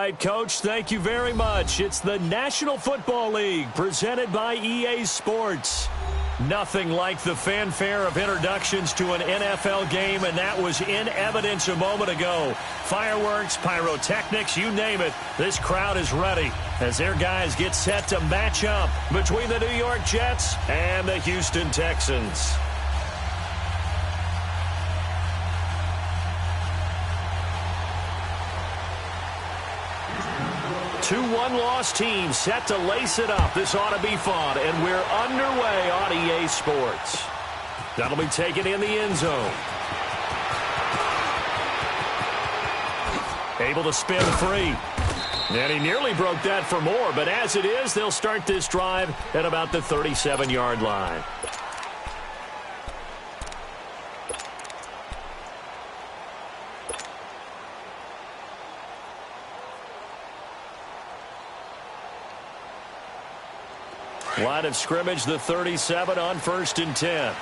right, Coach, thank you very much. It's the National Football League presented by EA Sports. Nothing like the fanfare of introductions to an NFL game, and that was in evidence a moment ago. Fireworks, pyrotechnics, you name it. This crowd is ready as their guys get set to match up between the New York Jets and the Houston Texans. Two one-loss teams set to lace it up. This ought to be fun, and we're underway on EA Sports. That'll be taken in the end zone. Able to spin free. And he nearly broke that for more, but as it is, they'll start this drive at about the 37-yard line. Line of scrimmage, the 37 on 1st and 10.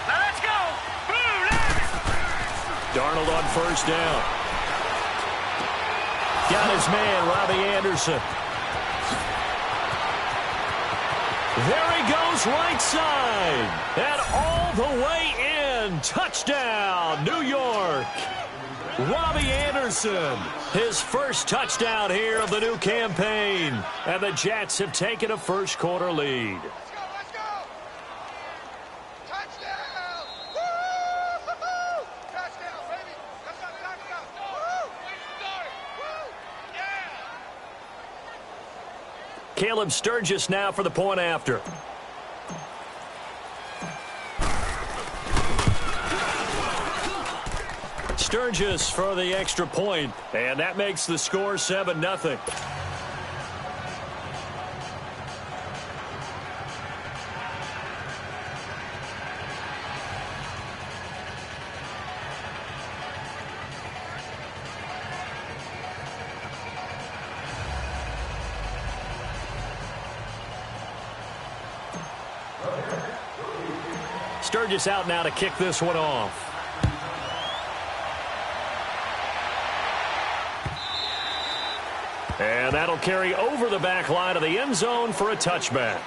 Let's go! Darnold on 1st down. Got his man, Robbie Anderson. There he goes, right side. And all the way in. Touchdown, New York. Robbie Anderson, his first touchdown here of the new campaign. And the Jets have taken a first-quarter lead. Let's go! Touchdown! Woo! Touchdown, baby! Touchdown! Woo! Woo! Yeah! Caleb Sturgis now for the point after. Sturgis for the extra point, and that makes the score 7-0. Sturgis out now to kick this one off. And that'll carry over the back line of the end zone for a touchback.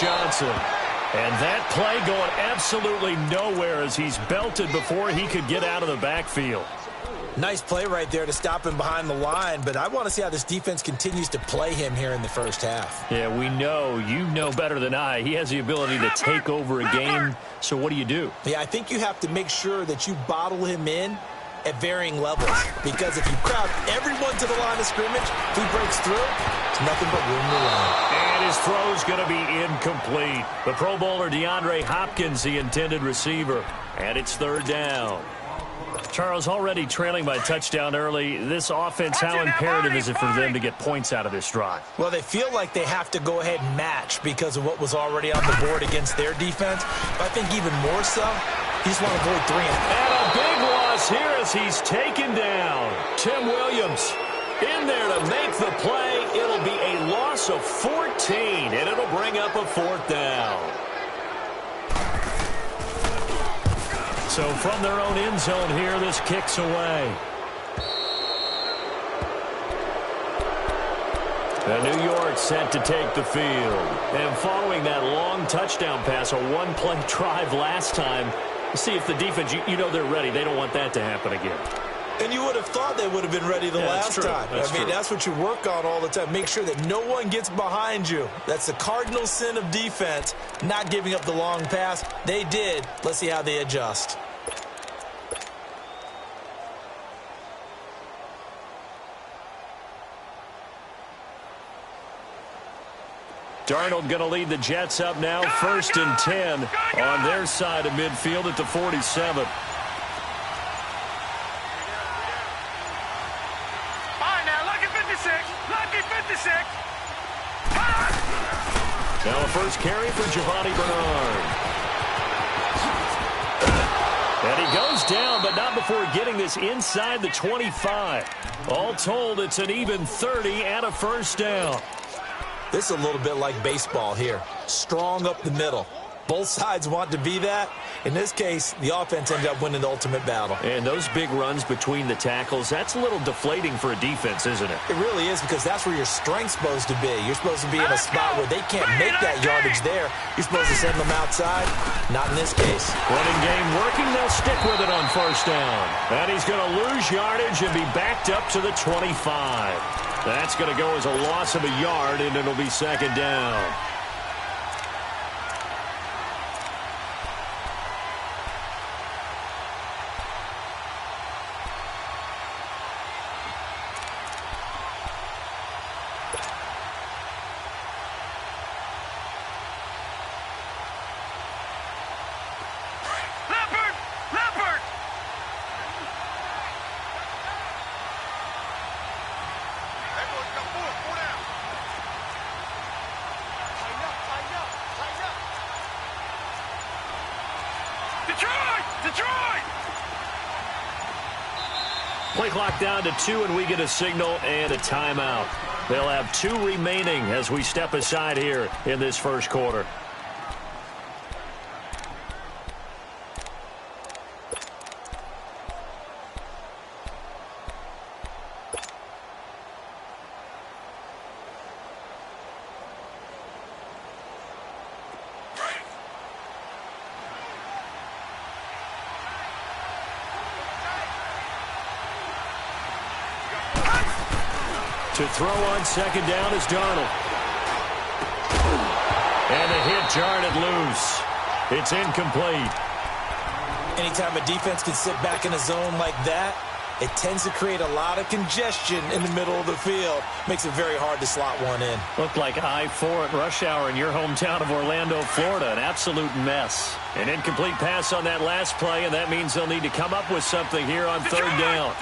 Johnson. And that play going absolutely nowhere as he's belted before he could get out of the backfield. Nice play right there to stop him behind the line, but I want to see how this defense continues to play him here in the first half. Yeah, we know. You know better than I. He has the ability to take over a game, so what do? Yeah, I think you have to make sure that you bottle him in at varying levels, because if you crowd everyone to the line of scrimmage, if he breaks through, it's nothing but room to run. And his throw's going to be incomplete. The Pro Bowler DeAndre Hopkins, the intended receiver, and it's 3rd down. Charles, already trailing by touchdown early. This offense, how imperative is it for them to get points out of this drive? Well, they feel like they have to go ahead and match because of what was already on the board against their defense. But I think even more so, he just want to avoid 3 and a big loss here as he's taken down. Tim Williams in there to make the play. It'll be a loss of 14, and it'll bring up a 4th down. So from their own end zone here, this kicks away. And New York set to take the field. And following that long touchdown pass, a one-play drive last time, see if the defense, you know they're ready. They don't want that to happen again. And you would have thought they would have been ready the last time. That's what you work on all the time. Make sure that no one gets behind you. That's the cardinal sin of defense, not giving up the long pass. They did. Let's see how they adjust. Darnold going to lead the Jets up now, 1st and 10 on their side of midfield at the 47. Now a first carry for Giovanni Bernard. And he goes down, but not before getting this inside the 25. All told, it's an even 30 and a first down. This is a little bit like baseball here. Strong up the middle. Both sides want to be that. In this case, the offense ended up winning the ultimate battle. And those big runs between the tackles, that's a little deflating for a defense, isn't it? It really is, because that's where your strength's supposed to be. You're supposed to be in a spot where they can't make that yardage there. You're supposed to send them outside. Not in this case. Running game working. They'll stick with it on first down. And he's going to lose yardage and be backed up to the 25. That's going to go as a loss of a yard, and it'll be second down. Play clock down to 2, and we get a signal and a timeout. They'll have 2 remaining as we step aside here in this first quarter. To throw on second down is Darnold. And the hit jarred loose. It's incomplete. Anytime a defense can sit back in a zone like that, it tends to create a lot of congestion in the middle of the field. Makes it very hard to slot one in. Looked like I-4 at rush hour in your hometown of Orlando, Florida. An absolute mess. An incomplete pass on that last play, and that means they'll need to come up with something here on third down.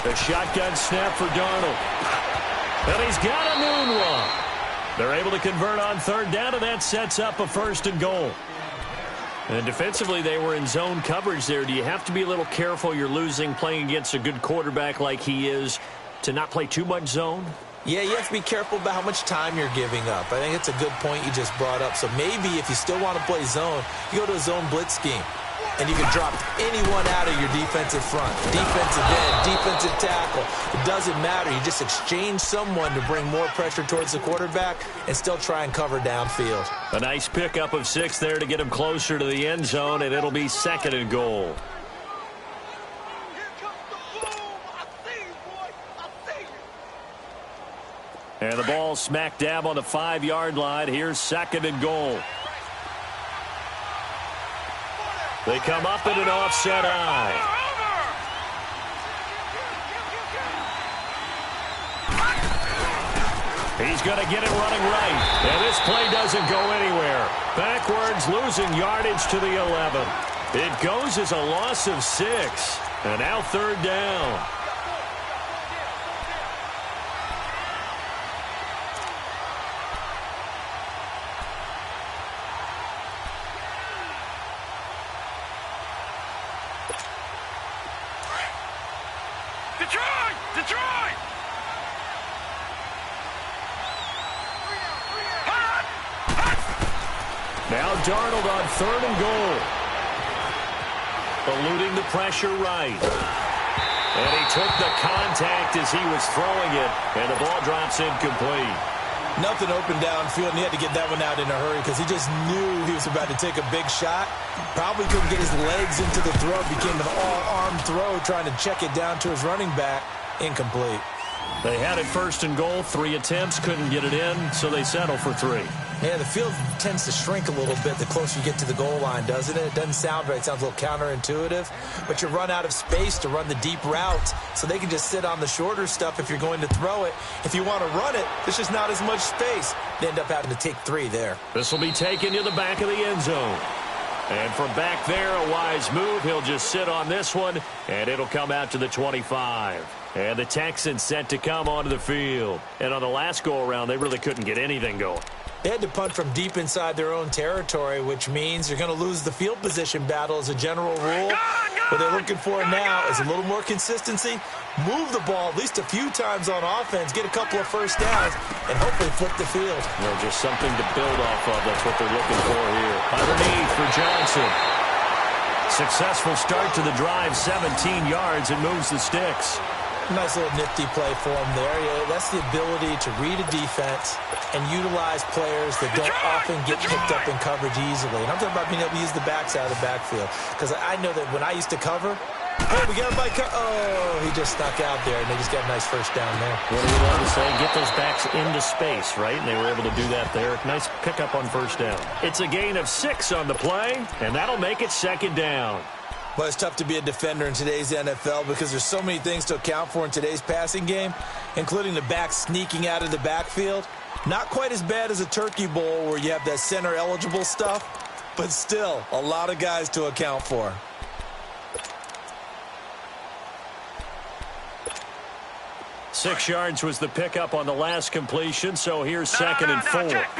A shotgun snap for Darnold. And he's got a noon one. They're able to convert on third down, and that sets up a first and goal. And defensively, they were in zone coverage there. Do you have to be a little careful? You're losing playing against a good quarterback like he is to not play too much zone? Yeah, you have to be careful about how much time you're giving up. I think it's a good point you just brought up. So maybe if you still want to play zone, you go to a zone blitz scheme. And you can drop anyone out of your defensive front. Defensive end, defensive tackle. It doesn't matter. You just exchange someone to bring more pressure towards the quarterback and still try and cover downfield. A nice pickup of 6 there to get him closer to the end zone, and it'll be second and goal. And the ball smack dab on the 5-yard line. Here's second and goal. They come up in an offset eye. He's going to get it running right. And this play doesn't go anywhere. Backwards, losing yardage to the 11. It goes as a loss of 6. And now third down. Now Darnold on third and goal. Eluding the pressure right. And he took the contact as he was throwing it. And the ball drops incomplete. Nothing open downfield, and he had to get that one out in a hurry because he just knew he was about to take a big shot. Probably couldn't get his legs into the throw. It became an all-arm throw trying to check it down to his running back. Incomplete. They had it first and goal. 3 attempts, couldn't get it in, so they settle for 3. Yeah, the field tends to shrink a little bit the closer you get to the goal line, doesn't it? It doesn't sound right. It sounds a little counterintuitive. But you run out of space to run the deep routes, so they can just sit on the shorter stuff if you're going to throw it. If you want to run it, there's just not as much space. They end up having to take 3 there. This will be taken to the back of the end zone. And from back there, a wise move. He'll just sit on this one, and it'll come out to the 25. And the Texans set to come onto the field. And on the last go-around, they really couldn't get anything going. They had to punt from deep inside their own territory, which means you're going to lose the field position battle as a general rule. What they're looking for now is a little more consistency, move the ball at least a few times on offense, get a couple of first downs, and hopefully flip the field. You know, just something to build off of. That's what they're looking for here. Underneath for Johnson. Successful start to the drive, 17 yards, and moves the sticks. Nice little nifty play for him there. Yeah, that's the ability to read a defense and utilize players that don't often get picked up in coverage easily. And I'm talking about being able to use the backside of the backfield. Because I know that when I used to cover, hey, we got him by oh, he just snuck out there, and they just got a nice first down there. What do we love to say? Get those backs into space, right? And they were able to do that there. Nice pickup on first down. It's a gain of 6 on the play, and that'll make it second down. But it's tough to be a defender in today's NFL because there's so many things to account for in today's passing game, including the back sneaking out of the backfield. Not quite as bad as a turkey bowl where you have that center-eligible stuff, but still a lot of guys to account for. Six yards was the pickup on the last completion, so here's second and 4. Patriot!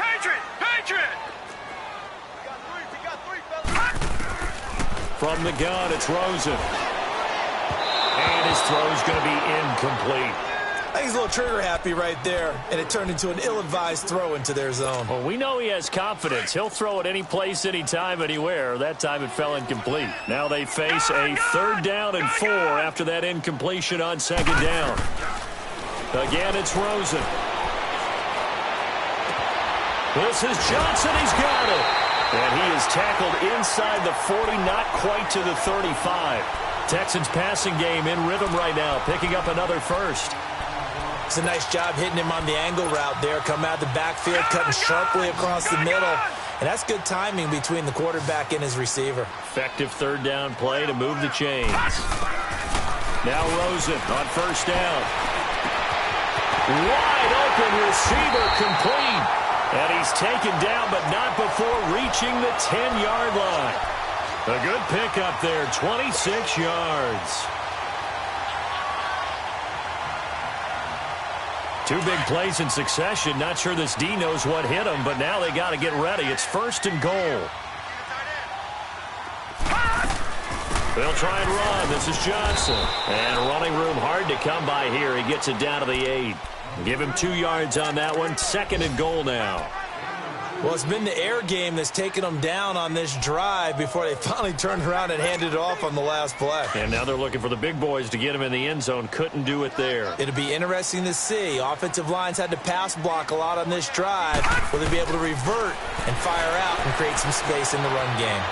From the gun, it's Rosen. And his throw's going to be incomplete. I think he's a little trigger happy right there, and it turned into an ill-advised throw into their zone. Well, we know he has confidence. He'll throw it any place, anytime, anywhere. That time it fell incomplete. Now they face a 3rd down and 4 after that incompletion on 2nd down. Again, it's Rosen. This is Johnson. He's got it. And he is tackled inside the 40, not quite to the 35. Texans passing game in rhythm right now, picking up another first. It's a nice job hitting him on the angle route there. Come out of the backfield, cutting sharply across the middle. And that's good timing between the quarterback and his receiver. Effective 3rd down play to move the chains. Now Rosen on first down. Wide open receiver complete. And he's taken down, but not before reaching the 10-yard line. A good pickup there, 26 yards. 2 big plays in succession. Not sure this D knows what hit him, but now they got to get ready. It's 1st and goal. They'll try and run. This is Johnson. And running room hard to come by here. He gets it down to the 8. Give him 2 yards on that one. 2nd and goal now. Well, it's been the air game that's taken them down on this drive before they finally turned around and handed it off on the last play. And now they're looking for the big boys to get him in the end zone. Couldn't do it there. It'll be interesting to see. Offensive lines had to pass block a lot on this drive. Will they be able to revert and fire out and create some space in the run game?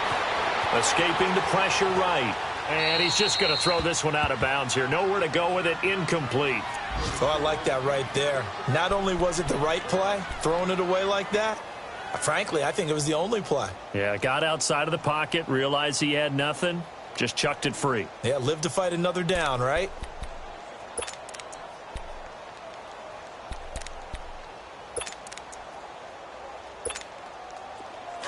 Escaping the pressure right. And he's just going to throw this one out of bounds here. Nowhere to go with it. Incomplete. Oh, I like that right there. Not only was it the right play, throwing it away like that, frankly, I think it was the only play. Yeah, got outside of the pocket, realized he had nothing, just chucked it free. Yeah, live to fight another down, right?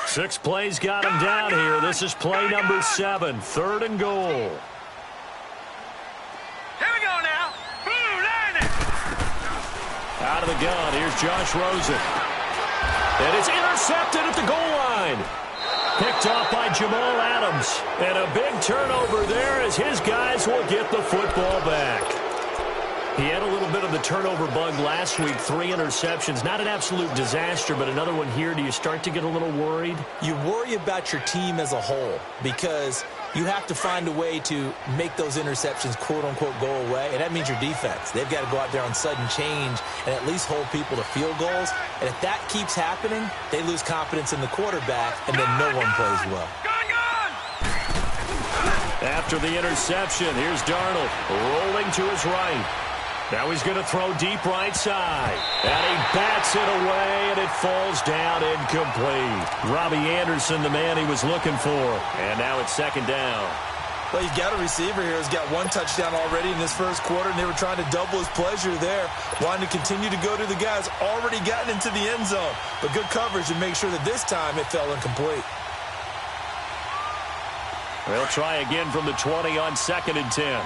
Six plays got him down here. This is play number 7, 3rd and goal. Here we go now. Blue line. Out of the gun, here's Josh Rosen. And it's intercepted at the goal line. Picked off by Jamal Adams. And a big turnover there as his guys will get the football back. He had a little bit of the turnover bug last week, 3 interceptions. Not an absolute disaster, but another one here. Do you start to get a little worried? You worry about your team as a whole because you have to find a way to make those interceptions, quote-unquote, go away, and that means your defense. They've got to go out there on sudden change and at least hold people to field goals. And if that keeps happening, they lose confidence in the quarterback, and then no one plays well. After the interception, here's Darnold rolling to his right. Now he's going to throw deep right side. And he bats it away, and it falls down incomplete. Robbie Anderson, the man he was looking for. And now it's 2nd down. Well, you've got a receiver here who's got 1 touchdown already in this first quarter, and they were trying to double his pleasure there, wanting to continue to go to the guys already gotten into the end zone. But good coverage to make sure that this time it fell incomplete. They'll try again from the 20 on 2nd and 10.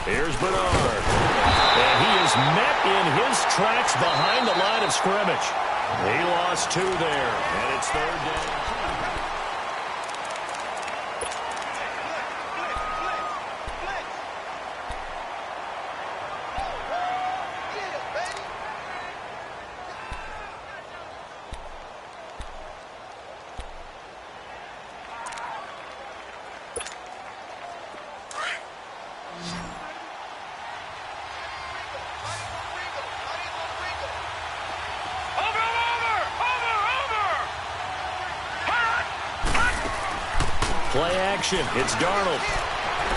Here's Bernard. And he is met in his tracks behind the line of scrimmage. He lost 2 there, and it's 3rd down. Play action. It's Darnold.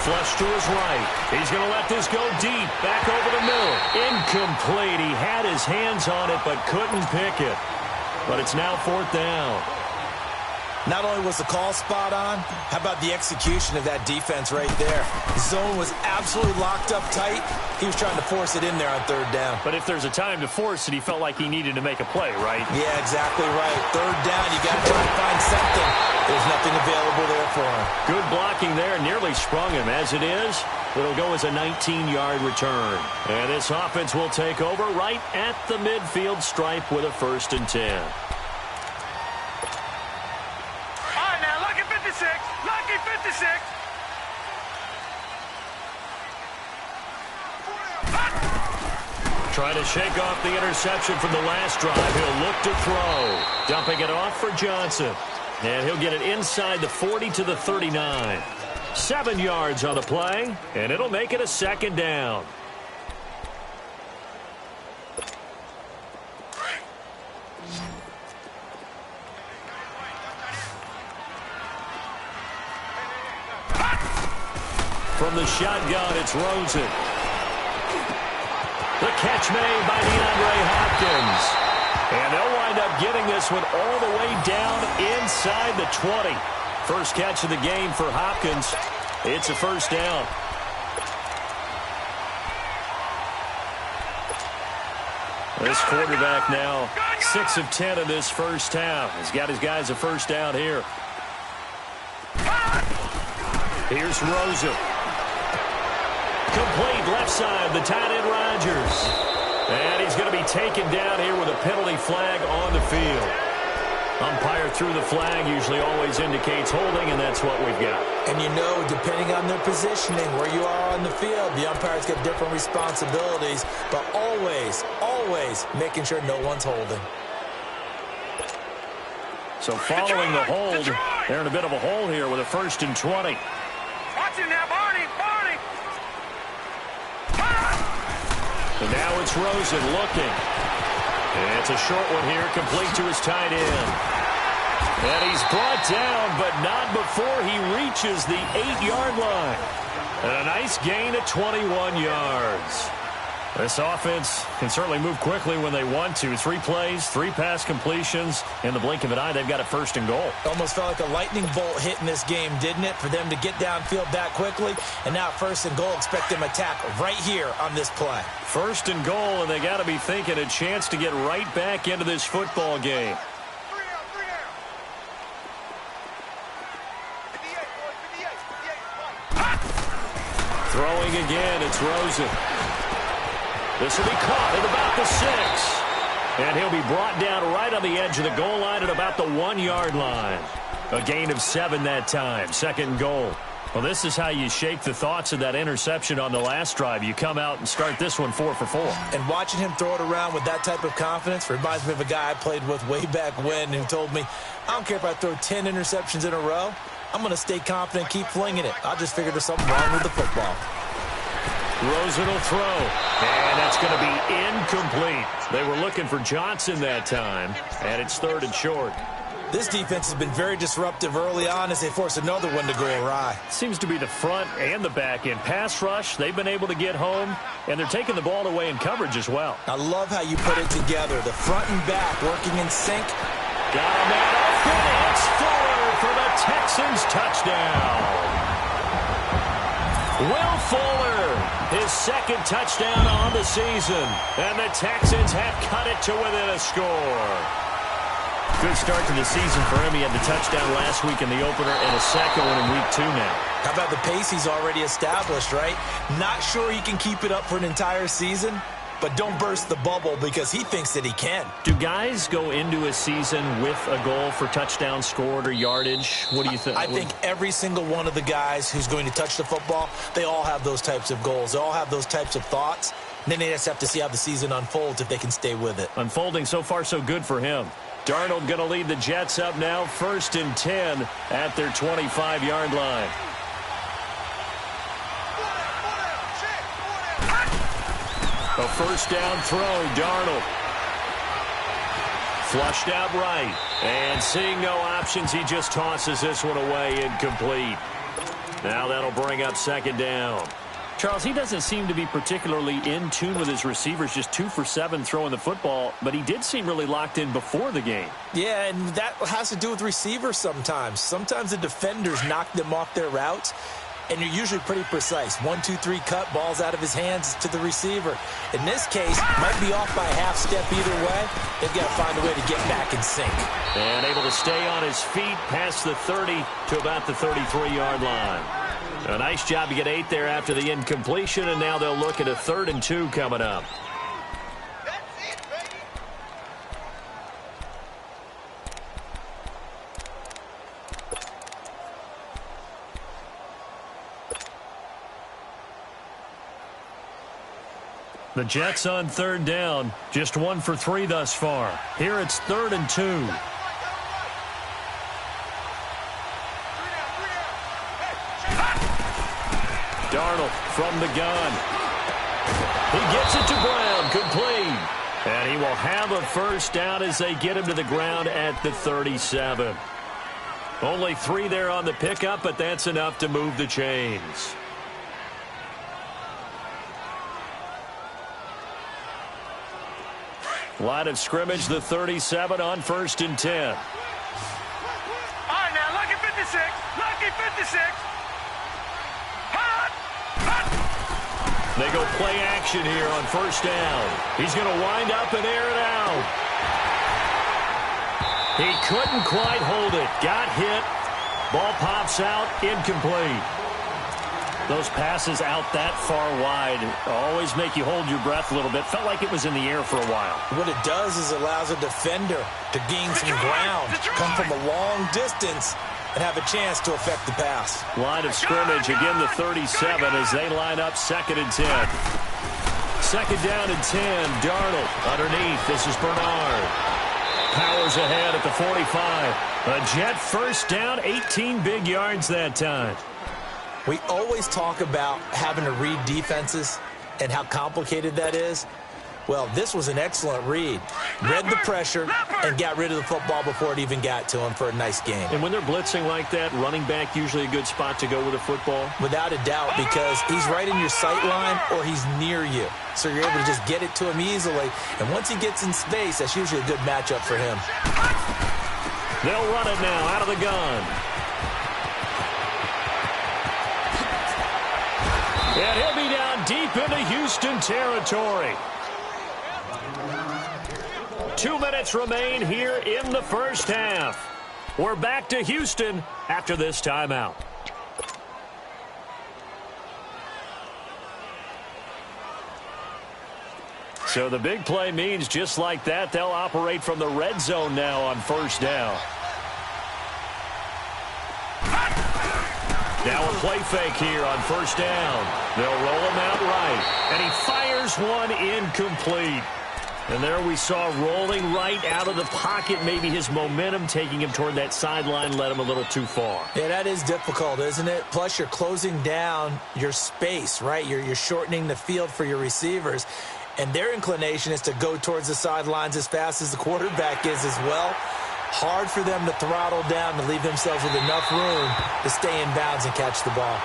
Flush to his right. He's going to let this go deep. Back over the middle. Incomplete. He had his hands on it but couldn't pick it. But it's now 4th down. Not only was the call spot on, how about the execution of that defense right there? The zone was absolutely locked up tight. He was trying to force it in there on 3rd down. But if there's a time to force it, he felt like he needed to make a play, right? Yeah, exactly right. 3rd down, you got to try to find something. There's nothing available there for him. Good blocking there, nearly sprung him. As it is, it'll go as a 19-yard return. And this offense will take over right at the midfield stripe with a 1st and 10. Lucky 56. Trying to shake off the interception from the last drive. He'll look to throw. Dumping it off for Johnson. And he'll get it inside the 40 to the 39. 7 yards on the play, and it'll make it a 2nd down. From the shotgun, it's Rosen. The catch made by DeAndre Hopkins. And they'll wind up getting this one all the way down inside the 20. First catch of the game for Hopkins. It's a 1st down. This quarterback now 6 of 10 in this first half. He's got his guys a 1st down here. Here's Rosen. Complete left side, the tight end Rodgers. And he's going to be taken down here with a penalty flag on the field. Umpire threw the flag, usually always indicates holding, and that's what we've got. And you know, depending on their positioning, where you are on the field, the umpires get different responsibilities, but always, always making sure no one's holding. So following the hold, they're in a bit of a hole here with a 1st and 20. Watch it now, Barney. And now it's Rosen looking. And it's a short one here, complete to his tight end. And he's brought down, but not before he reaches the 8-yard line. And a nice gain of 21 yards. This offense can certainly move quickly when they want to. 3 plays, 3 pass completions. In the blink of an eye, they've got a 1st and goal. Almost felt like a lightning bolt hit in this game, didn't it? For them to get downfield that quickly. And now 1st and goal, expect them to attack right here on this play. 1st and goal, and they got to be thinking a chance to get right back into this football game. Throwing again, it's Rosen. This will be caught at about the 6. And he'll be brought down right on the edge of the goal line at about the 1-yard line. A gain of 7 that time. 2nd and goal. Well, this is how you shake the thoughts of that interception on the last drive. You come out and start this one 4 for 4. And watching him throw it around with that type of confidence reminds me of a guy I played with way back when who told me, I don't care if I throw 10 interceptions in a row. I'm going to stay confident, keep flinging it. I just figured there's something wrong with the football. Rosen will throw, and that's going to be incomplete. They were looking for Johnson that time, and it's 3rd and short. This defense has been very disruptive early on as they force another one to go awry. Seems to be the front and the back end. Pass rush, they've been able to get home, and they're taking the ball away in coverage as well. I love how you put it together. The front and back working in sync. Got a man open. It's Fuller for the Texans touchdown. Will Fuller, his 2nd touchdown on the season. And the Texans have cut it to within a score. Good start to the season for him. He had the touchdown last week in the opener and a second one in week 2 now. How about the pace he's already established, right? Not sure he can keep it up for an entire season, but don't burst the bubble because he thinks that he can. Do guys go into a season with a goal for touchdown scored or yardage? What do you think? I think every single one of the guys who's going to touch the football, they all have those types of goals. They all have those types of thoughts. And then they just have to see how the season unfolds if they can stay with it. Unfolding so far so good for him. Darnold going to lead the Jets up now, 1st and 10 at their 25-yard line. A first down throw, Darnold. Flushed out right. And seeing no options, he just tosses this one away, incomplete. Now that'll bring up 2nd down. Charles, he doesn't seem to be particularly in tune with his receivers, just 2 for 7 throwing the football, but he did seem really locked in before the game. Yeah, and that has to do with receivers sometimes. Sometimes the defenders knock them off their routes, and you're usually pretty precise. 1, 2, 3 cut, balls out of his hands to the receiver. In this case, might be off by a half step either way. They've got to find a way to get back in sync. And able to stay on his feet past the 30 to about the 33-yard line. A nice job to get 8 there after the incompletion, and now they'll look at a 3rd and 2 coming up. The Jets on 3rd down, just 1 for 3 thus far. Here it's 3rd and 2. Darnold from the gun. He gets it to Brown, complete. And he will have a first down as they get him to the ground at the 37. Only 3 there on the pickup, but that's enough to move the chains. Line of scrimmage, the 37 on 1st and 10. All right, now, lucky 56. Lucky 56. Hot. Hot. They go play action here on 1st down. He's going to wind up and air it out. He couldn't quite hold it. Got hit. Ball pops out. Incomplete. Those passes out that far wide always make you hold your breath a little bit. Felt like it was in the air for a while. What it does is it allows a defender to gain some ground, come from a long distance, and have a chance to affect the pass. Line of scrimmage, again the 37 as they line up 2nd and 10. 2nd down and 10, Darnold underneath. This is Bernard. Powers ahead at the 45. A Jet first down, 18 big yards that time. We always talk about having to read defenses and how complicated that is. Well, this was an excellent read. Read the pressure and got rid of the football before it even got to him for a nice game. And when they're blitzing like that, running back usually a good spot to go with a football? Without a doubt, because he's right in your sight line or he's near you. So you're able to just get it to him easily. And once he gets in space, that's usually a good matchup for him. They'll run it now out of the gun. And he'll be down deep into Houston territory. 2 minutes remain here in the first half. We're back to Houston after this timeout. So the big play means just like that, they'll operate from the red zone now on 1st down. Now a play fake here on 1st down. They'll roll him out right. And he fires one incomplete. And there we saw rolling right out of the pocket. Maybe his momentum taking him toward that sideline led him a little too far. Yeah, that is difficult, isn't it? Plus, you're closing down your space, right? You're shortening the field for your receivers. And their inclination is to go towards the sidelines as fast as the quarterback is as well. Hard for them to throttle down and leave themselves with enough room to stay in bounds and catch the ball.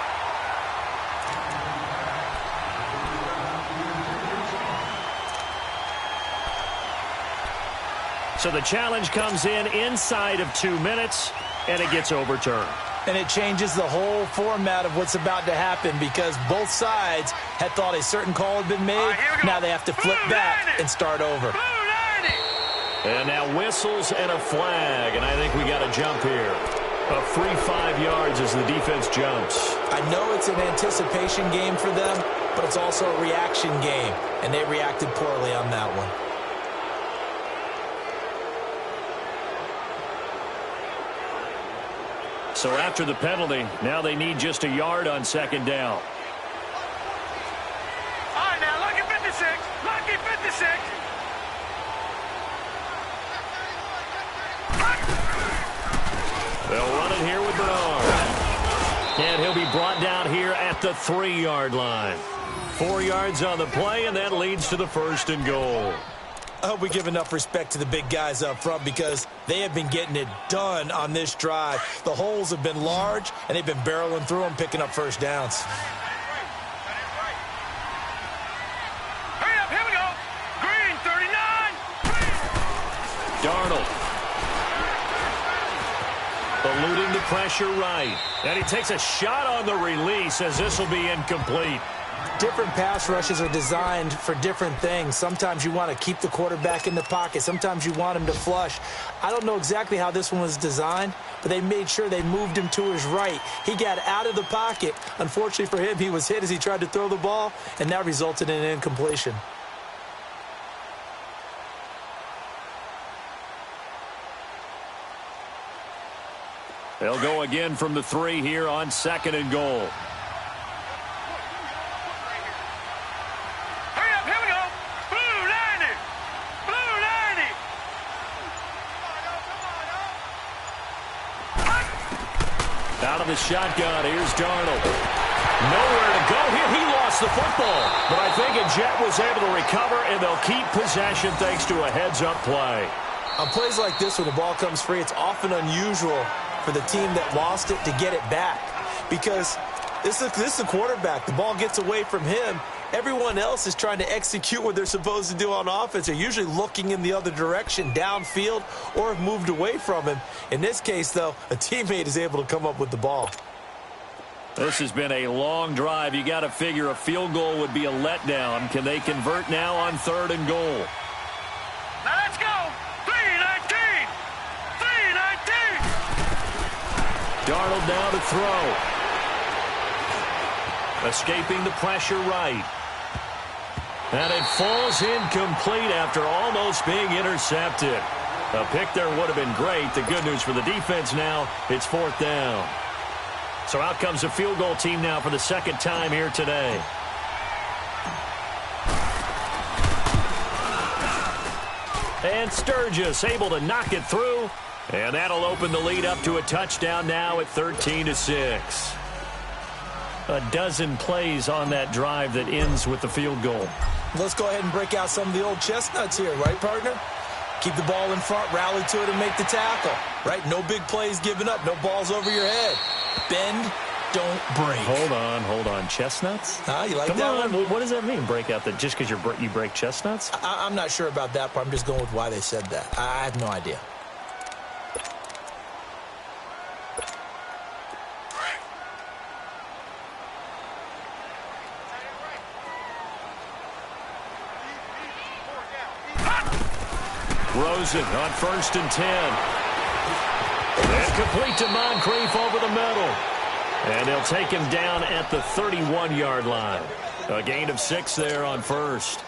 So the challenge comes in inside of 2 minutes, and it gets overturned. And it changes the whole format of what's about to happen because both sides had thought a certain call had been made. Now they have to flip back and start over. And now whistles and a flag, and I think we got a jump here. A free 5 yards as the defense jumps. I know it's an anticipation game for them, but it's also a reaction game, and they reacted poorly on that one. So after the penalty, now they need just a yard on second down. All right, now, lucky 56. Lucky 56. They'll run it here with Bernard. And he'll be brought down here at the 3-yard line. 4 yards on the play, and that leads to the 1st and goal. I hope we give enough respect to the big guys up front because they have been getting it done on this drive. The holes have been large, and they've been barreling through them, picking up first downs. Hurry up, here we go. Green, 39. Darnold. Eluding the pressure right. And he takes a shot on the release as this will be incomplete. Different pass rushes are designed for different things. Sometimes you want to keep the quarterback in the pocket. Sometimes you want him to flush. I don't know exactly how this one was designed, but they made sure they moved him to his right. He got out of the pocket. Unfortunately for him, he was hit as he tried to throw the ball, and that resulted in an incompletion. They'll go again from the 3 here on 2nd and goal. Out of the shotgun, here's Darnold. Nowhere to go here. He lost the football. But I think Jet was able to recover, and they'll keep possession thanks to a heads-up play. On plays like this, when the ball comes free, it's often unusual for the team that lost it to get it back. Because this is the quarterback. The ball gets away from him. Everyone else is trying to execute what they're supposed to do on offense. They're usually looking in the other direction, downfield, or have moved away from him. In this case, though, a teammate is able to come up with the ball. This has been a long drive. You got to figure a field goal would be a letdown. Can they convert now on 3rd and goal? Now let's go. 3-19. 3-19. Darnold now to throw. Escaping the pressure right. And it falls incomplete after almost being intercepted. A pick there would have been great. The good news for the defense now, it's 4th down. So out comes the field goal team now for the 2nd time here today. And Sturgis able to knock it through. And that'll open the lead up to a touchdown now at 13-6. A dozen plays on that drive that ends with the field goal. Let's go ahead and break out some of the old chestnuts here, right, partner? Keep the ball in front, rally to it, and make the tackle, right? No big plays given up, no balls over your head. Bend, don't break. Hold on. Chestnuts? You like Come that on. one? What does that mean, break out? That just because you break chestnuts? I'm not sure about that part. I'm just going with why they said that. I have no idea. Rosen on 1st and 10. And complete to Moncrief over the middle. And they'll take him down at the 31-yard line. A gain of 6 there on 1st.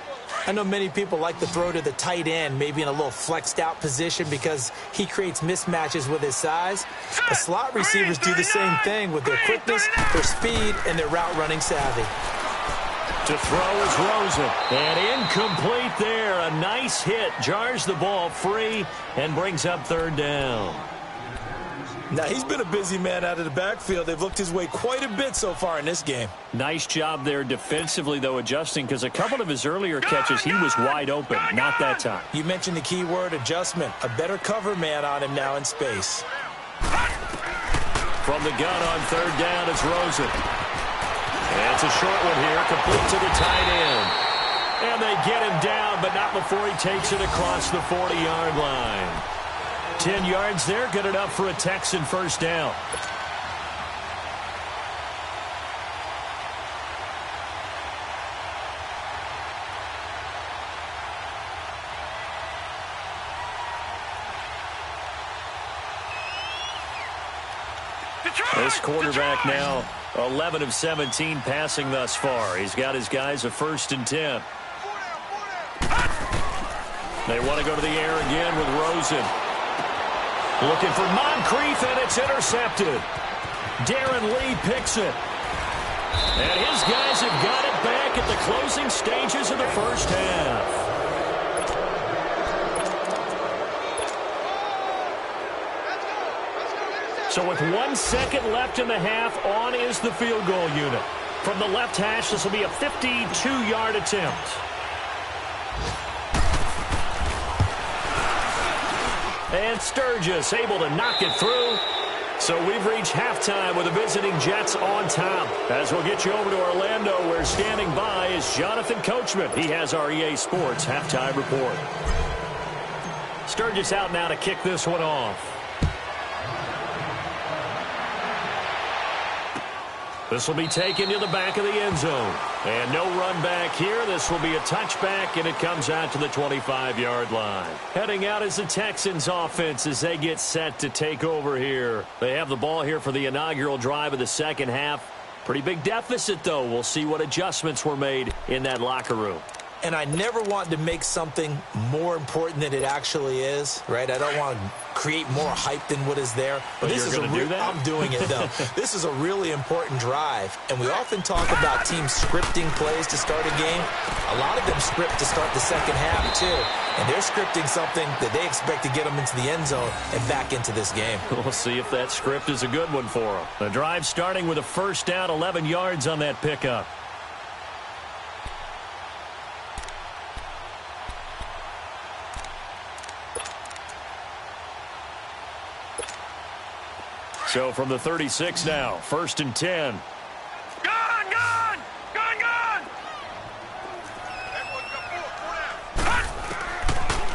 I know many people like to throw to the tight end, maybe in a little flexed out position because he creates mismatches with his size. The slot receivers do the same thing with their quickness, their speed, and their route running savvy. To throw is Rosen. And incomplete there. A nice hit. Jars the ball free and brings up 3rd down. Now, he's been a busy man out of the backfield. They've looked his way quite a bit so far in this game. Nice job there defensively, though, adjusting, because a couple of his earlier catches, he was wide open. Not that time. You mentioned the key word, adjustment. A better cover man on him now in space. From the gun on 3rd down, it's Rosen. And it's a short one here, complete to the tight end. And they get him down, but not before he takes it across the 40-yard line. 10 yards there, good enough for a Texan 1st down. This quarterback now 11 of 17 passing thus far. He's got his guys a 1st and 10. They want to go to the air again with Rosen. Looking for Moncrief, and it's intercepted. Darren Lee picks it. And his guys have got it back at the closing stages of the first half. So with 1 second left in the half, on is the field goal unit. From the left hash, this will be a 52-yard attempt. And Sturgis able to knock it through. So we've reached halftime with the visiting Jets on top. As we'll get you over to Orlando, where standing by is Jonathan Coachman. He has our EA Sports halftime report. Sturgis out now to kick this one off. This will be taken to the back of the end zone. And no run back here. This will be a touchback, and it comes out to the 25-yard line. Heading out is the Texans offense as they get set to take over here. They have the ball here for the inaugural drive of the second half. Pretty big deficit, though. We'll see what adjustments were made in that locker room. And I never want to make something more important than it actually is, right? I don't want to create more hype than what is there. But this is a do that? I'm doing it, though. This is a really important drive. And we often talk about teams scripting plays to start a game. A lot of them script to start the second half, too. And they're scripting something that they expect to get them into the end zone and back into this game. We'll see if that script is a good one for them. The drive starting with a first down, 11 yards on that pickup. So from the 36 now, 1st and 10. Gone!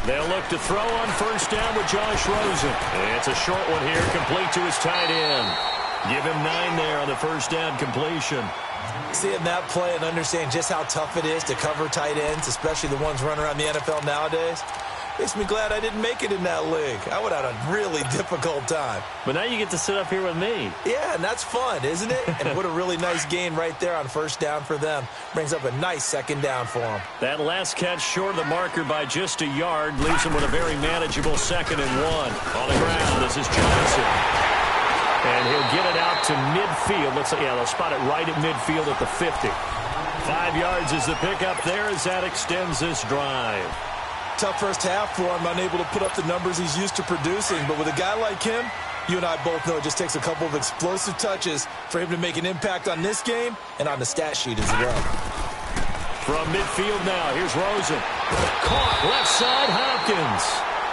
They'll look to throw on first down with Josh Rosen. It's a short one here, complete to his tight end. Give him 9 there on the first down completion. Seeing that play and understanding just how tough it is to cover tight ends, especially the ones running around the NFL nowadays, makes me glad I didn't make it in that league. I would have had a really difficult time. But now you get to sit up here with me. Yeah, and that's fun, isn't it? And what a really nice gain right there on first down for them. Brings up a nice second down for them. That last catch short of the marker by just a yard leaves them with a very manageable 2nd and 1. On the ground, this is Johnson. And he'll get it out to midfield. Looks like, yeah, they'll spot it right at midfield at the 50. 5 yards is the pickup there as that extends this drive. Tough first half for him, unable to put up the numbers he's used to producing. But with a guy like him, you and I both know it just takes a couple of explosive touches for him to make an impact on this game and on the stat sheet as well. From midfield now, here's Rosen. Caught left side, Hopkins.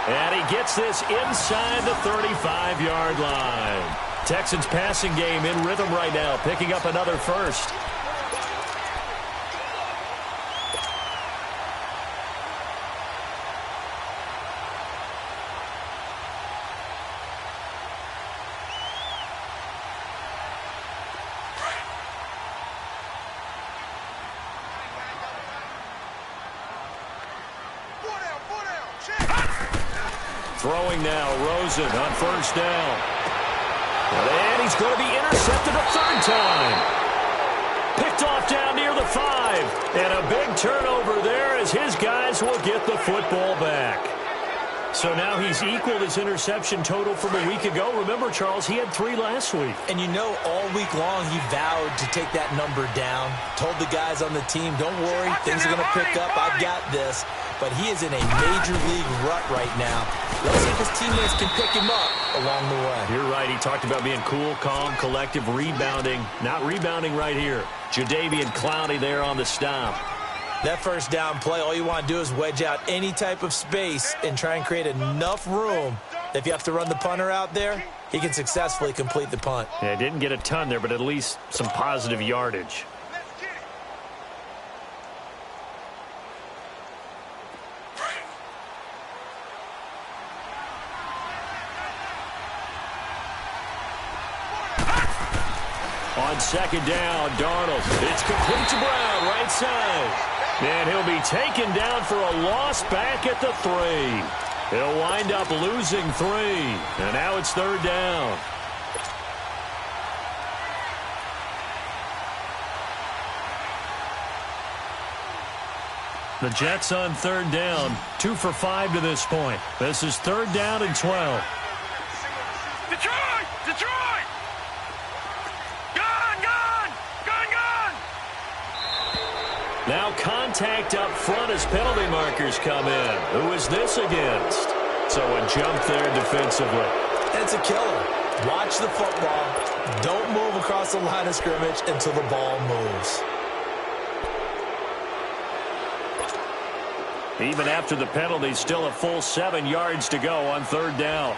And he gets this inside the 35-yard line. Texans passing game in rhythm right now, picking up another first. Throwing now, Rosen on first down. And he's going to be intercepted a 3rd time. Picked off down near the 5. And a big turnover there as his guys will get the football back. So now he's equaled his interception total from a week ago. Remember, Charles, he had 3 last week. And you know, all week long he vowed to take that number down. Told the guys on the team, don't worry, things are going to pick up. I've got this. But he is in a major league rut right now. Let's see if his teammates can pick him up along the way. You're right. He talked about being cool, calm, collective, rebounding. Not rebounding right here. Jadeveon Clowney there on the stop. That first down play, all you want to do is wedge out any type of space and try and create enough room that if you have to run the punter out there, he can successfully complete the punt. Yeah, didn't get a ton there, but at least some positive yardage. On second down, Darnold. It's complete to Brown, right side. And he'll be taken down for a loss back at the 3. He'll wind up losing 3. And now it's 3rd down. The Jets on third down, 2 for 5 to this point. This is third down and 12. Detroit! Detroit! Gone! Gone! Gone! Gone! Now contact up front as penalty markers come in. Who is this against? So a jump there defensively. It's a killer. Watch the football. Don't move across the line of scrimmage until the ball moves. Even after the penalty, still a full 7 yards to go on third down.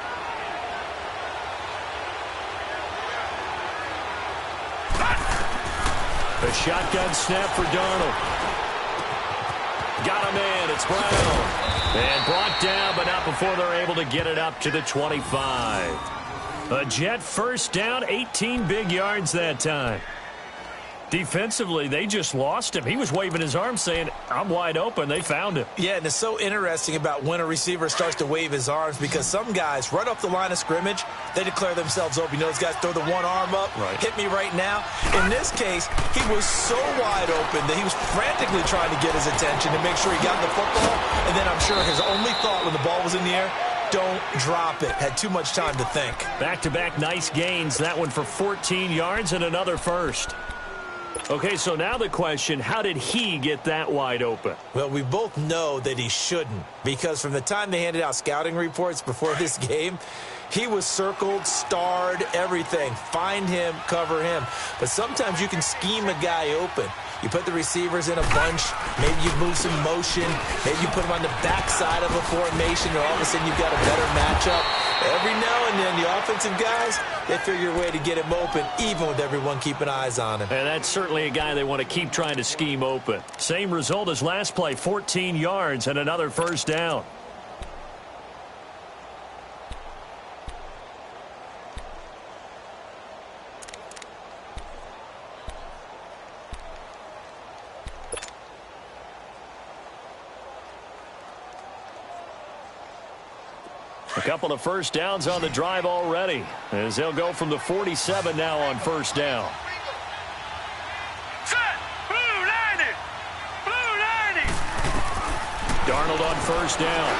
The shotgun snap for Darnold. Got a man. It's Brown. And brought down, but not before they're able to get it up to the 25. A Jet first down, 18 big yards that time. Defensively, they just lost him. He was waving his arms saying, I'm wide open. They found him. Yeah, and it's so interesting about when a receiver starts to wave his arms because some guys, right off the line of scrimmage, they declare themselves open. You know, those guys throw the one arm up, hit me right now. In this case, he was so wide open that he was frantically trying to get his attention to make sure he got the football. And then I'm sure his only thought when the ball was in the air, don't drop it. Had too much time to think. Back-to-back nice gains. That one for 14 yards and another first. Okay, so now the question, how did he get that wide open? Well, we both know that he shouldn't because from the time they handed out scouting reports before this game, he was circled, starred, everything. Find him, cover him. But sometimes you can scheme a guy open. You put the receivers in a bunch. Maybe you move some motion. Maybe you put them on the backside of a formation, and all of a sudden you've got a better matchup. Every now and then, the offensive guys, they figure a way to get him open, even with everyone keeping eyes on him. And that's certainly a guy they want to keep trying to scheme open. Same result as last play, 14 yards and another first down. A couple of first downs on the drive already, as they'll go from the 47 now on first down. Set! Blue 90! Blue 90! Darnold on first down.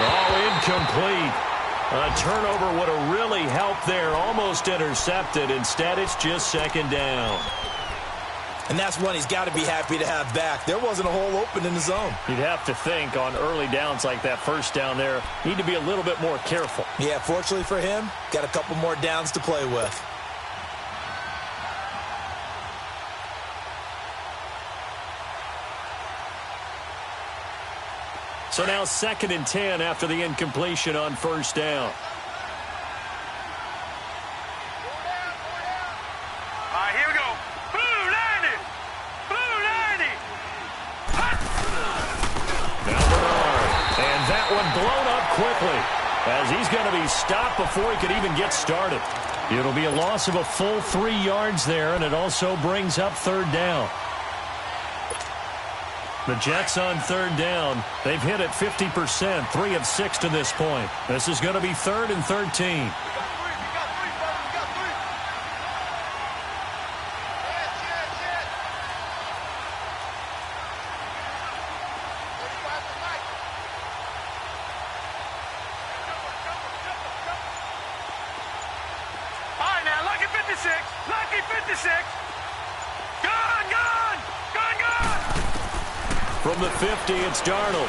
Oh, incomplete. A turnover would have really helped there. Almost intercepted. Instead, it's just second down. And that's one he's got to be happy to have back. There wasn't a hole open in the zone. You'd have to think on early downs like that first down there, need to be a little bit more careful. Yeah, fortunately for him, got a couple more downs to play with. So now 2nd and 10 after the incompletion on first down. All right, here we go. Blue 90! Blue 90! Hot! Now Bernard. And that one blown up quickly as he's going to be stopped before he could even get started. It'll be a loss of a full 3 yards there, and it also brings up third down. The Jets on third down. They've hit it 50%, 3 of 6 to this point. This is going to be 3rd and 13. All right, now, lucky 56. Lucky 56. Gone, gone, gone, gone. From the 50, it's Darnold.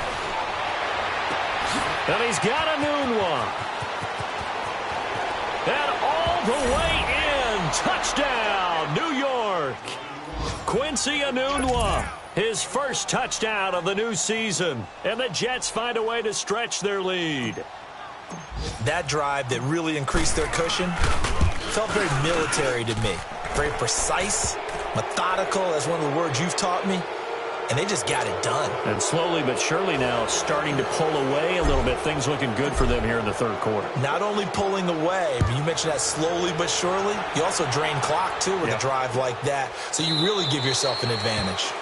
And he's got a noon one. And all the way in. Touchdown, New York. Quincy Enunwa, his first touchdown of the new season. And the Jets find a way to stretch their lead. That drive that really increased their cushion felt very military to me. Very precise, methodical, that's one of the words you've taught me. And they just got it done. And slowly but surely now starting to pull away a little bit. Things looking good for them here in the third quarter. Not only pulling away, but you mentioned that slowly but surely. You also drain clock, too, with a drive like that. So you really give yourself an advantage.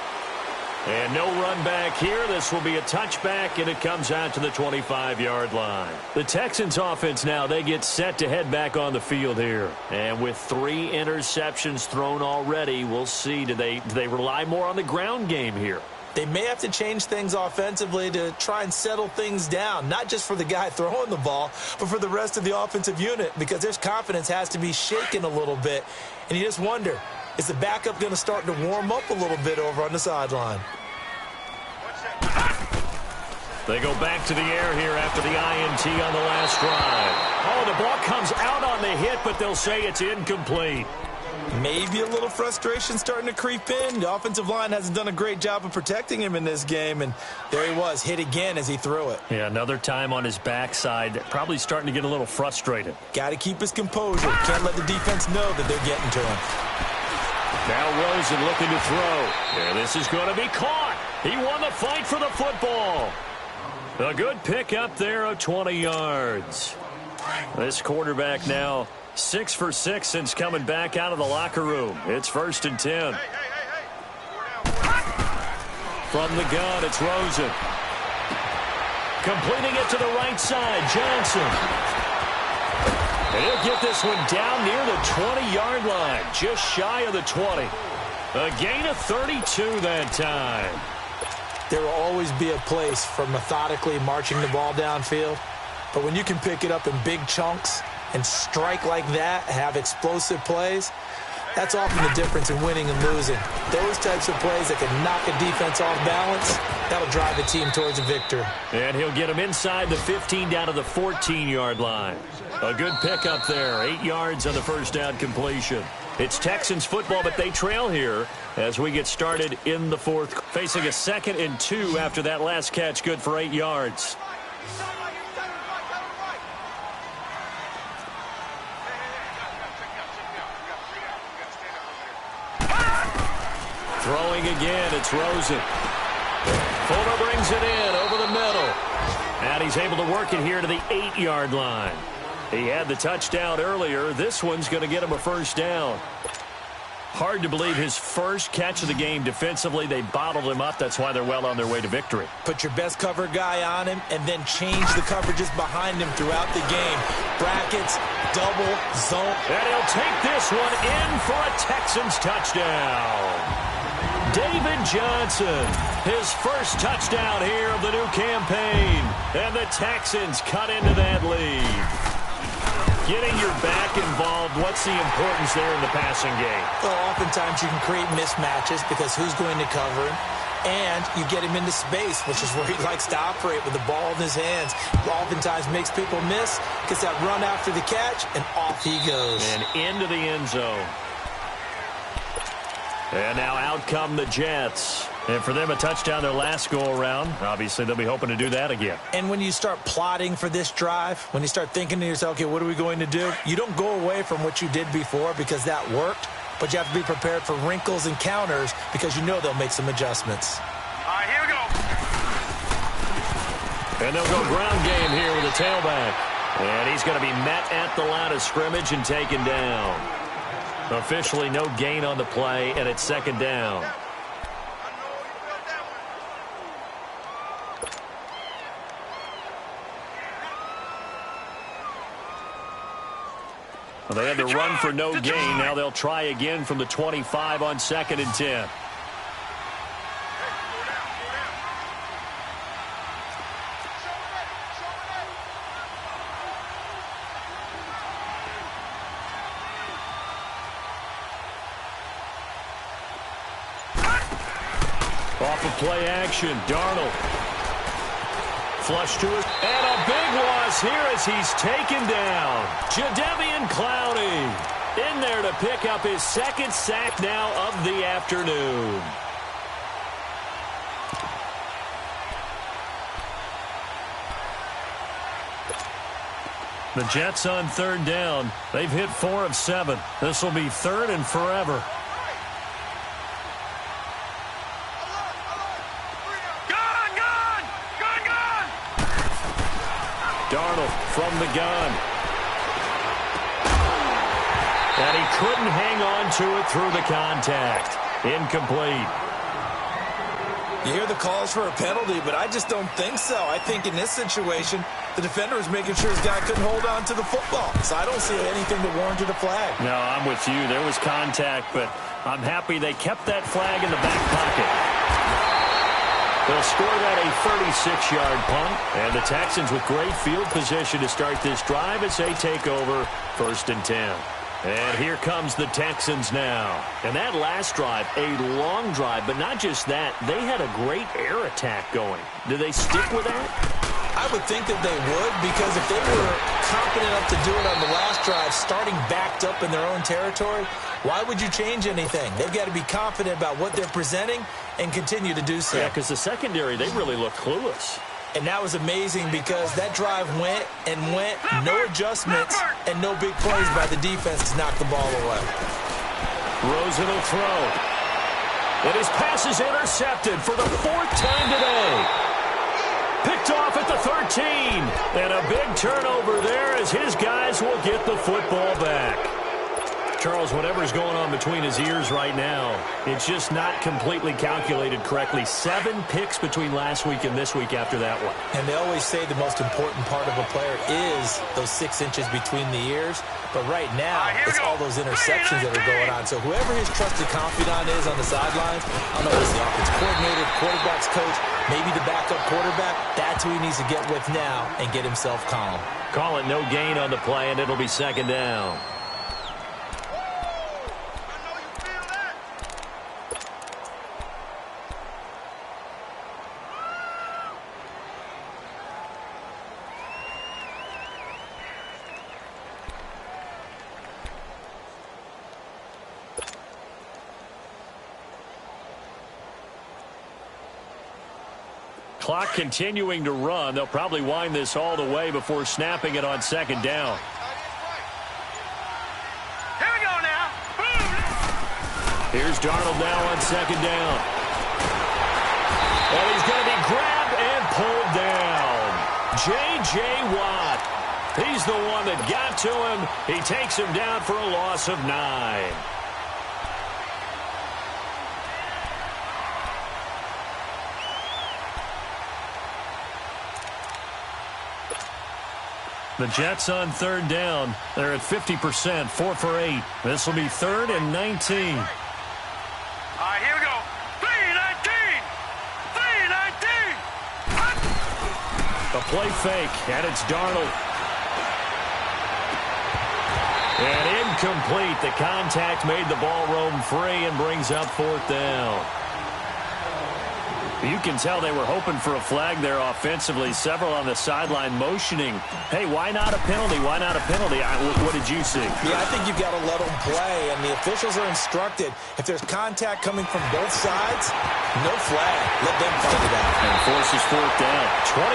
And no run back here. This will be a touchback, and it comes out to the 25-yard line. The Texans offense now, they get set to head back on the field here. And with 3 interceptions thrown already, we'll see. Do they rely more on the ground game here? They may have to change things offensively to try and settle things down, not just for the guy throwing the ball, but for the rest of the offensive unit, because their confidence has to be shaken a little bit. And you just wonder, is the backup going to start to warm up a little bit over on the sideline? They go back to the air here after the INT on the last drive. Oh, the ball comes out on the hit, but they'll say it's incomplete. Maybe a little frustration starting to creep in. The offensive line hasn't done a great job of protecting him in this game, and there he was, hit again as he threw it. Yeah, another time on his backside, probably starting to get a little frustrated. Got to keep his composure. Can't let the defense know that they're getting to him. Now Rosen looking to throw. And this is going to be caught. He won the fight for the football. A good pick up there of 20 yards. This quarterback now 6 for 6 since coming back out of the locker room. It's 1st and 10. From the gun, it's Rosen. Completing it to the right side, Johnson. And he'll get this one down near the 20-yard line, just shy of the 20. A gain of 32 that time. There will always be a place for methodically marching the ball downfield. But when you can pick it up in big chunks and strike like that, have explosive plays, that's often the difference in winning and losing. Those types of plays that can knock a defense off balance, that'll drive a team towards a victory. And he'll get him inside the 15 down to the 14-yard line. A good pickup there, 8 yards on the first down completion. It's Texans football, but they trail here as we get started in the fourth. Facing a 2nd and 2 after that last catch, good for 8 yards. Throwing again, it's Rosen. Fuller brings it in over the middle. And he's able to work it here to the 8-yard line. He had the touchdown earlier. This one's going to get him a first down. Hard to believe his first catch of the game defensively. They bottled him up. That's why they're well on their way to victory. Put your best cover guy on him and then change the coverages behind him throughout the game. Brackets, double, zone. And he'll take this one in for a Texans touchdown. David Johnson, his first touchdown here of the new campaign. And the Texans cut into that lead. Getting your back involved, what's the importance there in the passing game? Well, oftentimes you can create mismatches because who's going to cover him? And you get him into space, which is where he likes to operate with the ball in his hands. Oftentimes makes people miss, gets that run after the catch, and off he goes. And into the end zone. And now out come the Jets. And for them, a touchdown their last go-around. Obviously, they'll be hoping to do that again. And when you start plotting for this drive, when you start thinking to yourself, okay, what are we going to do? You don't go away from what you did before because that worked, but you have to be prepared for wrinkles and counters because you know they'll make some adjustments. All right, here we go. And they'll go ground game here with a tailback. And he's going to be met at the line of scrimmage and taken down. Officially no gain on the play, and it's 2nd down. Well, they had the run for no gain. Now they'll try again from the 25 on 2nd and 10. Off of play action, Darnold. Flush to it. And a big loss here as he's taken down. Jadeveon Clowney in there to pick up his 2nd sack now of the afternoon. The Jets on 3rd down. They've hit 4 of 7. This will be 3rd and forever. Darnold from the gun. And he couldn't hang on to it through the contact. Incomplete. You hear the calls for a penalty, but I just don't think so. I think in this situation, the defender was making sure his guy couldn't hold on to the football. So I don't see anything that warranted a flag. No, I'm with you. There was contact, but I'm happy they kept that flag in the back pocket. They'll score that a 36-yard punt. And the Texans with great field position to start this drive as they take over 1st and 10. And here comes the Texans now. And that last drive, a long drive, but not just that. They had a great air attack going. Do they stick with that? I would think that they would, because if they were confident enough to do it on the last drive, starting backed up in their own territory, why would you change anything? They've got to be confident about what they're presenting and continue to do so. Yeah, because the secondary, they really looked clueless. And that was amazing because that drive went and went, no adjustments, and no big plays by the defense to knock the ball away. Rosen will throw. And his pass is intercepted for the 4th time today. Picked off at the 13. And a big turnover there as his guys will get the football back. Charles, whatever's going on between his ears right now, it's just not completely calculated correctly. 7 picks between last week and this week after that one. And they always say the most important part of a player is those 6 inches between the ears. But right now, it's all those interceptions that are going on. So whoever his trusted confidant is on the sidelines, I don't know if it's the offensive coordinator, quarterback's coach, maybe the backup quarterback, that's who he needs to get with now and get himself calm. Call it no gain on the play, and it'll be 2nd down. Clock continuing to run. They'll probably wind this all the way before snapping it on 2nd down. Here we go now. Here's Darnold now on 2nd down. And he's going to be grabbed and pulled down. J.J. Watt. He's the one that got to him. He takes him down for a loss of 9. The Jets on 3rd down. They're at 50%, 4 for 8. This will be 3rd and 19. All right, here we go. 3-19. 3-19. A play fake, and it's Darnold. And incomplete. The contact made the ball roam free and brings up 4th down. You can tell they were hoping for a flag there offensively. Several on the sideline motioning. Hey, why not a penalty? Why not a penalty? What did you see? Yeah, I think you've got to let them play, and the officials are instructed. If there's contact coming from both sides, no flag. Let them fight it out. And forces 4th down.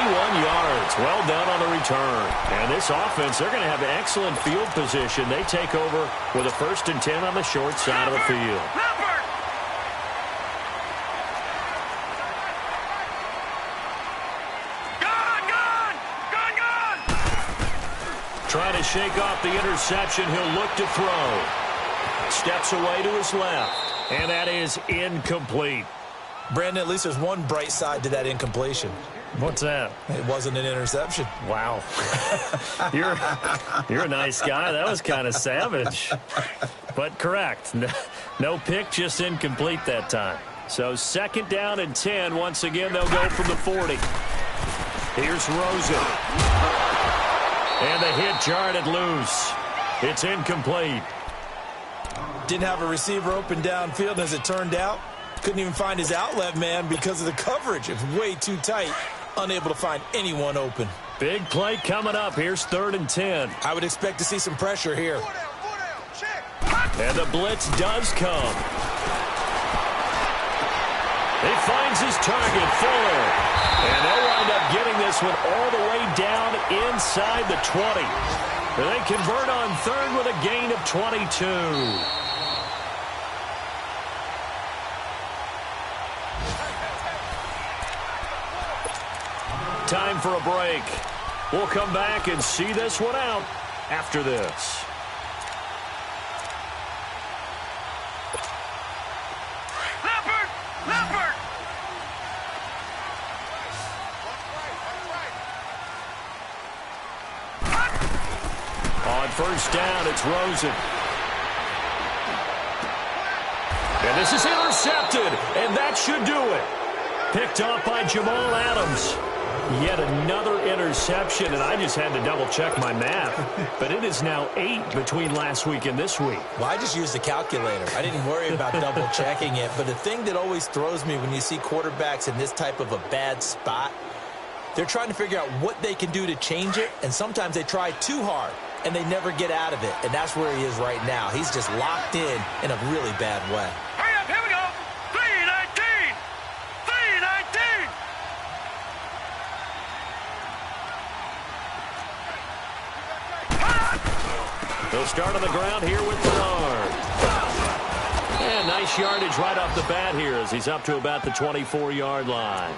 21 yards. Well done on the return. And this offense, they're going to have excellent field position. They take over with a 1st and 10 on the short side of the field. Trying to shake off the interception. He'll look to throw. Steps away to his left. And that is incomplete. Brandon, at least there's one bright side to that incompletion. What's that? It wasn't an interception. Wow. You're a nice guy. That was kind of savage. But correct. No pick, just incomplete that time. So 2nd down and 10. Once again, they'll go from the 40. Here's Rosen. And the hit jarred loose. It's incomplete. Didn't have a receiver open downfield, and as it turned out, couldn't even find his outlet man because of the coverage. It was way too tight. Unable to find anyone open. Big play coming up. Here's 3rd and 10. I would expect to see some pressure here. And the blitz does come. He finds his target, Fuller. And they'll wind up getting this one all the way down inside the 20. They convert on 3rd with a gain of 22. Time for a break. We'll come back and see this one out after this. On 1st down, it's Rosen. And this is intercepted, and that should do it. Picked off by Jamal Adams. Yet another interception, and I just had to double-check my math. But it is now 8 between last week and this week. Well, I just used the calculator. I didn't worry about double-checking it. But the thing that always throws me when you see quarterbacks in this type of a bad spot, they're trying to figure out what they can do to change it, and sometimes they try too hard, and they never get out of it. And that's where he is right now. He's just locked in a really bad way. Hurry up, here we go. 319. 319. They'll start on the ground here with Bernard. And nice yardage right off the bat here as he's up to about the 24-yard line.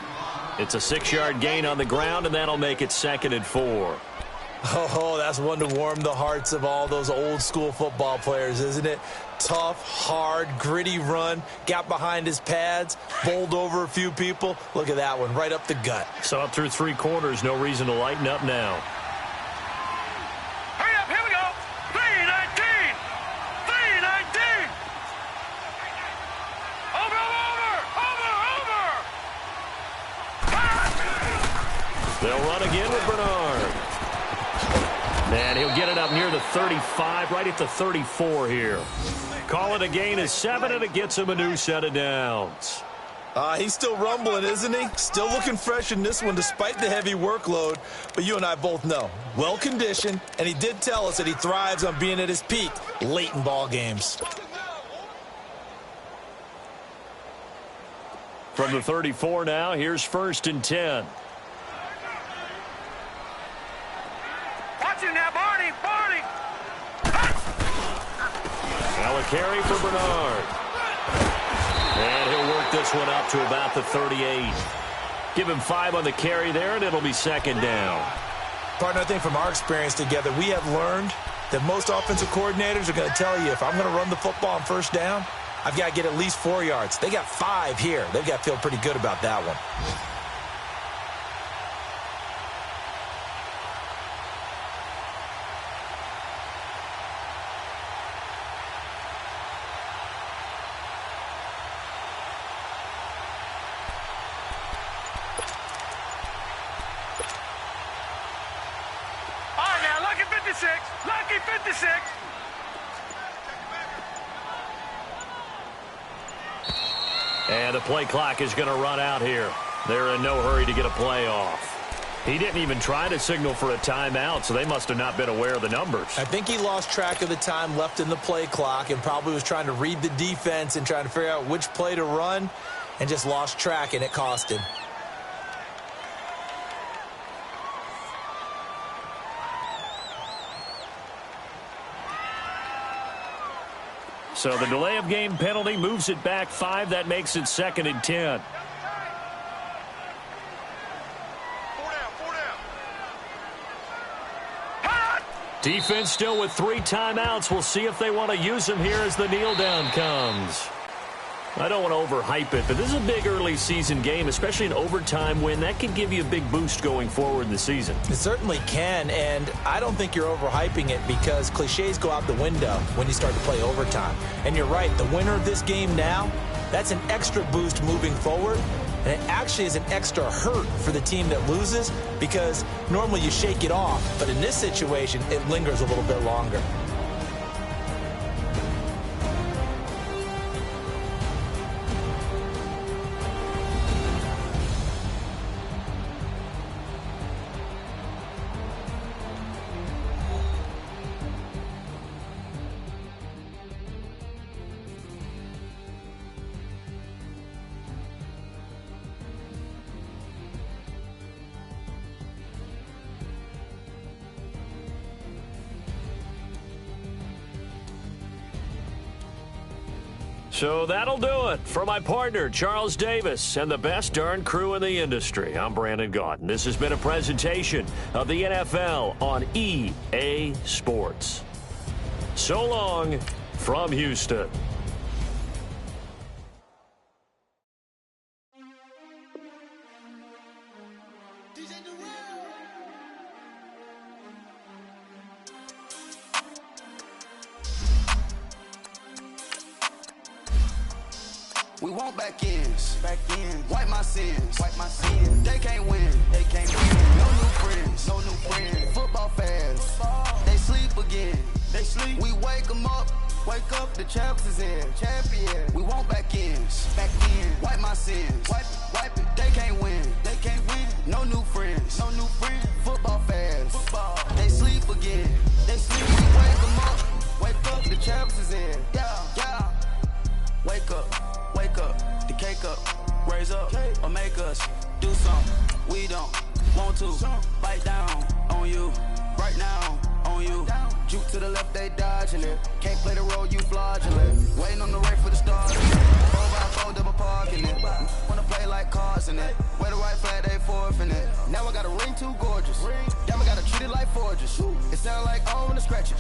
It's a 6-yard gain on the ground, and that'll make it 2nd and 4. Oh, that's one to warm the hearts of all those old-school football players, isn't it? Tough, hard, gritty run, got behind his pads, bowled over a few people. Look at that one, right up the gut. So up through 3 quarters, no reason to lighten up now. Hurry up, here we go. 319. 319. Over. They'll run again with Bernard. And he'll get it up near the 35, right at the 34 here. Call it a gain of 7, and it gets him a new set of downs. He's still rumbling, isn't he? Still looking fresh in this one despite the heavy workload. But you and I both know, well-conditioned, and he did tell us that he thrives on being at his peak late in ball games. From the 34 now, here's 1st and 10. Watch him now, Barney. Now a carry for Bernard. And he'll work this one up to about the 38. Give him 5 on the carry there, and it'll be 2nd down. Partner, I think from our experience together, we have learned that most offensive coordinators are going to tell you, if I'm going to run the football on 1st down, I've got to get at least 4 yards. They got 5 here. They've got to feel pretty good about that one. Lucky 56. And the play clock is going to run out here. They're in no hurry to get a play off. He didn't even try to signal for a timeout, so they must have not been aware of the numbers. I think he lost track of the time left in the play clock and probably was trying to read the defense and trying to figure out which play to run and just lost track, and it cost him. So the delay of game penalty moves it back 5. That makes it 2nd and 10. Defense still with 3 timeouts. We'll see if they want to use them here as the kneel down comes. I don't want to overhype it, but this is a big early season game, especially an overtime win. That can give you a big boost going forward in the season. It certainly can, and I don't think you're overhyping it because cliches go out the window when you start to play overtime. And you're right, the winner of this game now, that's an extra boost moving forward, and it actually is an extra hurt for the team that loses because normally you shake it off, but in this situation, it lingers a little bit longer. So that'll do it for my partner, Charles Davis, and the best darn crew in the industry. I'm Brandon Gaudin. This has been a presentation of the NFL on EA Sports. So long from Houston. We want back ends. Wipe my sins. They can't win. No new friends. Football fans. They sleep again. We wake them up. The champs is in. Champion. We want back ends. Wipe my sins. Wipe it. They can't win. No new friends. Football fans. They sleep again. We wake them up. The champs is in. Yeah. Wake up. The cake up. Raise up. Or make us do something we don't want to. Bite down on you. Right now on you. Juke to the left, they dodging it. Can't play the role, you fraudulent. Waiting on the right for the stars. 4x4 double parking it. Wanna play like cars in it. Wear the right flag, they forfeiting it. Now I got a ring too gorgeous. Damn, I gotta treat it like forges. It sound like I wanna scratch it.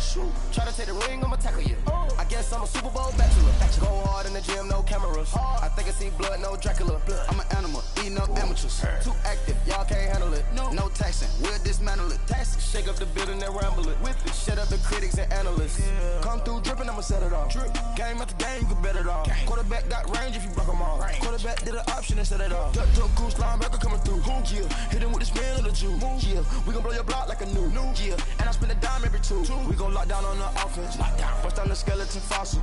Try to take the ring, I'ma tackle you. I guess I'm a Super Bowl bachelor. Go hard in the gym, no cameras. I think I see blood, no Dracula. I'm an animal, eating up amateurs. Too active, y'all can't handle it. No taxing, we'll dismantle it. Shake up the building and ramble it. Whip it, shut up the critics and analysts. Come through dripping, I'ma set it off. Game after game, you can bet it off. Quarterback got range if you block them all. Quarterback did an option and set it off. Duck goose linebacker coming through. Yeah, hit him with the spin of the Jew. Yeah, we gon' blow your block like a new. Yeah, and I spend a dime every two. We gon' lock down on the offense. Bust down the skeleton fossil.